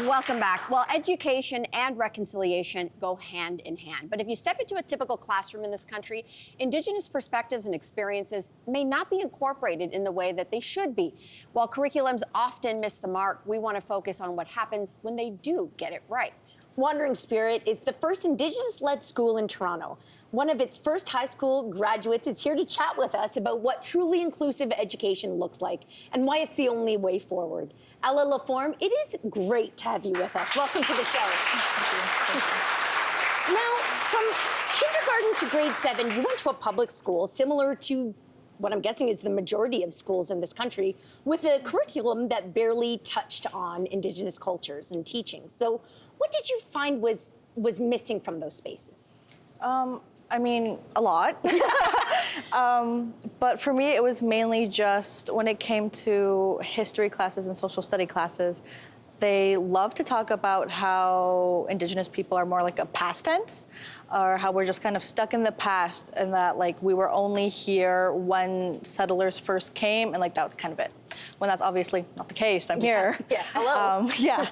Welcome back. Well, education and reconciliation go hand in hand. But if you step into a typical classroom in this country, Indigenous perspectives and experiences may not be incorporated in the way that they should be. While curriculums often miss the mark, we want to focus on what happens when they do get it right. Wandering Spirit is the first Indigenous-led school in Toronto. One of its first high school graduates is here to chat with us about what truly inclusive education looks like and why it's the only way forward. Ella Laforme, it is great to have you with us. Welcome to the show. Now, from kindergarten to grade 7, you went to a public school similar to what I'm guessing is the majority of schools in this country, with a curriculum that barely touched on Indigenous cultures and teachings. So what did you find was missing from those spaces? I mean, a lot. But for me, it was mainly just when it came to history classes and social study classes, they love to talk about how Indigenous people are more like a past tense, or how we're just kind of stuck in the past, and that like we were only here when settlers first came, and like that was kind of it. When that's obviously not the case. I'm here. Yeah, hello. Yeah.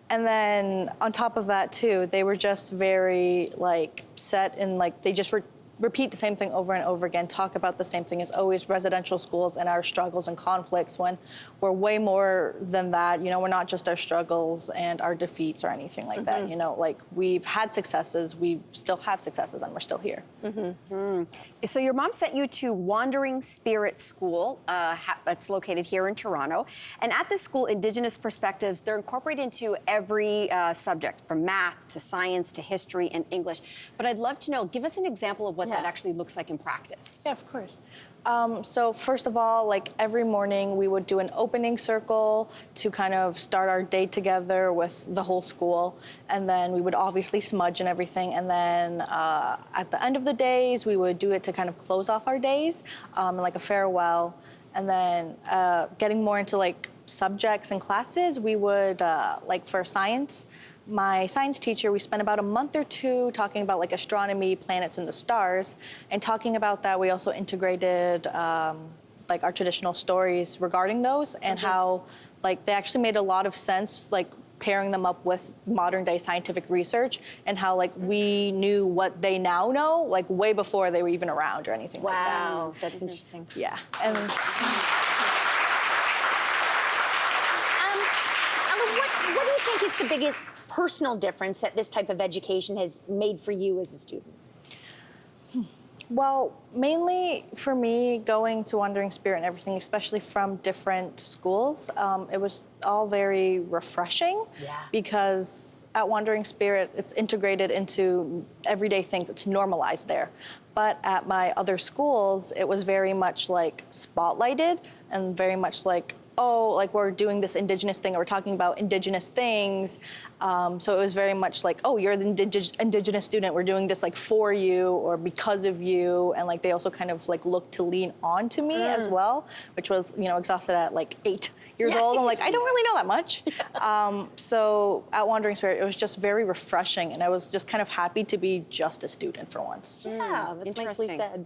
And then on top of that too, they were just very like set in like, they just repeat the same thing over and over again, talk about the same thing as always residential schools and our struggles and conflicts, when we're way more than that. You know, we're not just our struggles and our defeats or anything like that. You know, like we've had successes, we still have successes, and we're still here. So your mom sent you to Wandering Spirit School, that's located here in Toronto. And at this school, Indigenous perspectives, they're incorporated into every subject, from math to science to history and English. But I'd love to know, give us an example of what that actually looks like in practice. Yeah, of course. So first of all, like every morning we would do an opening circle to kind of start our day together with the whole school. And then we would obviously smudge and everything. And then at the end of the days, we would do it to kind of close off our days, like a farewell. And then getting more into like subjects and classes, we would, like for science, my science teacher, we spent about a month or two talking about like astronomy, planets and the stars. And talking about that, we also integrated like our traditional stories regarding those, and how like they actually made a lot of sense, like pairing them up with modern day scientific research, and how like we knew what they now know, like way before they were even around or anything like that. Wow, that's interesting. Yeah. And what do you think is the biggest personal difference that this type of education has made for you as a student? well, mainly for me, going to Wandering Spirit and everything, especially from different schools, it was all very refreshing. Because at Wandering Spirit, it's integrated into everyday things. It's normalized there. But at my other schools, it was very much like spotlighted and very much like, oh, like we're doing this Indigenous thing, or we're talking about Indigenous things. So it was very much like, oh, you're the Indigenous student, we're doing this like for you or because of you. And like they also kind of like looked to lean on to me as well, which was, you know, exhausted at like 8 years old. I'm like, I don't really know that much. So at Wandering Spirit, it was just very refreshing, and I was just kind of happy to be just a student for once. Yeah, that's nicely said.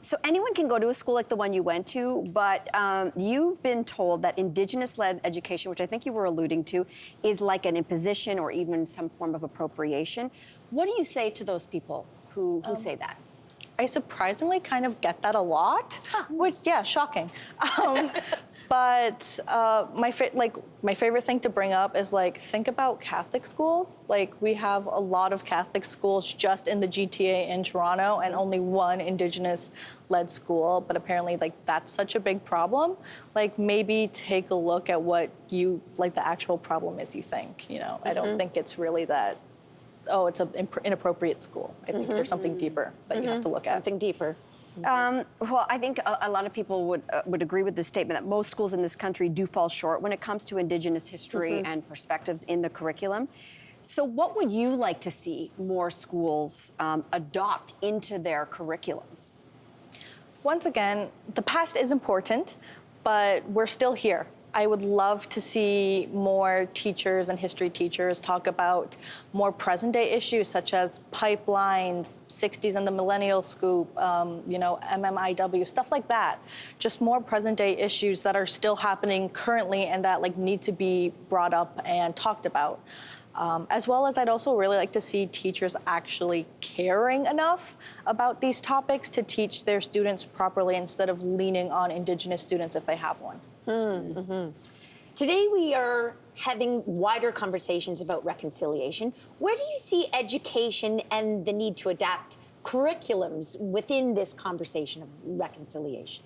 So anyone can go to a school like the one you went to, but you've been told that Indigenous-led education, which I think you were alluding to, is like an imposition or even some form of appropriation. What do you say to those people who say that? I surprisingly kind of get that a lot, which, yeah, shocking. But my favorite thing to bring up is like, think about Catholic schools. Like we have a lot of Catholic schools just in the GTA in Toronto, and only one Indigenous-led school. But apparently, like that's such a big problem. Like maybe take a look at what you like the actual problem is. You think, you know? I don't think it's really that. Oh, it's an inappropriate school. I think there's something deeper that you have to look at. Something deeper. Well, I think a lot of people would agree with this statement that most schools in this country do fall short when it comes to Indigenous history and perspectives in the curriculum. So what would you like to see more schools adopt into their curriculums? Once again, the past is important, but we're still here. I would love to see more teachers and history teachers talk about more present day issues such as pipelines, 60s and the millennial scoop, MMIW, stuff like that. Just more present day issues that are still happening currently and that like need to be brought up and talked about. As well as I'd also really like to see teachers actually caring enough about these topics to teach their students properly instead of leaning on Indigenous students if they have one. Mm-hmm. Today we are having wider conversations about reconciliation. Where do you see education and the need to adapt curriculums within this conversation of reconciliation?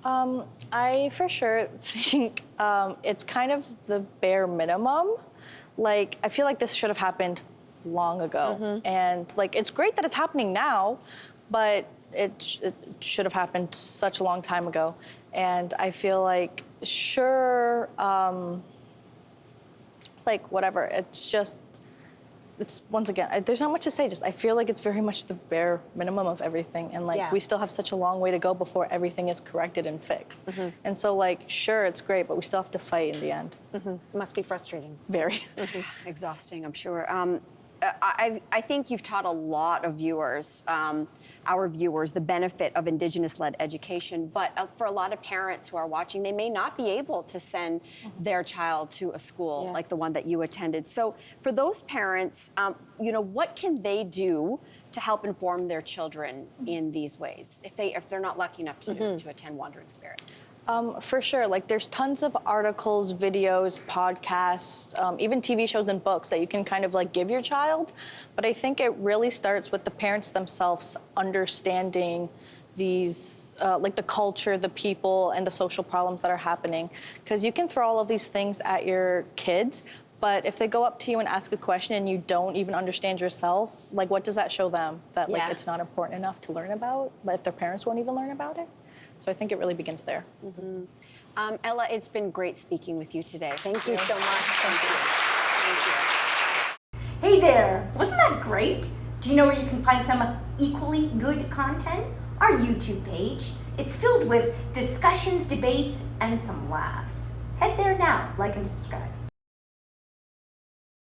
I for sure think it's kind of the bare minimum. Like, I feel like this should have happened long ago. And like, it's great that it's happening now, but it should have happened such a long time ago. And I feel like, sure, like whatever, it's once again, there's not much to say, just I feel like it's very much the bare minimum of everything. And like, we still have such a long way to go before everything is corrected and fixed. And so like, sure, it's great, but we still have to fight in the end. It must be frustrating. Very. Exhausting, I'm sure. I think you've taught a lot of viewers, our viewers, the benefit of Indigenous-led education, but for a lot of parents who are watching, they may not be able to send their child to a school like the one that you attended. So for those parents, what can they do to help inform their children in these ways, if they're not lucky enough to attend Wandering Spirit? For sure. Like, there's tons of articles, videos, podcasts, even TV shows and books that you can kind of like give your child. But I think it really starts with the parents themselves understanding these, like the culture, the people, and the social problems that are happening. Because you can throw all of these things at your kids, but if they go up to you and ask a question and you don't even understand yourself, like what does that show them? That like it's not important enough to learn about, if their parents won't even learn about it? So I think it really begins there. Ella, it's been great speaking with you today. Thank you so much. Thank you. Hey there! Wasn't that great? Do you know where you can find some equally good content? Our YouTube page. It's filled with discussions, debates, and some laughs. Head there now, like and subscribe.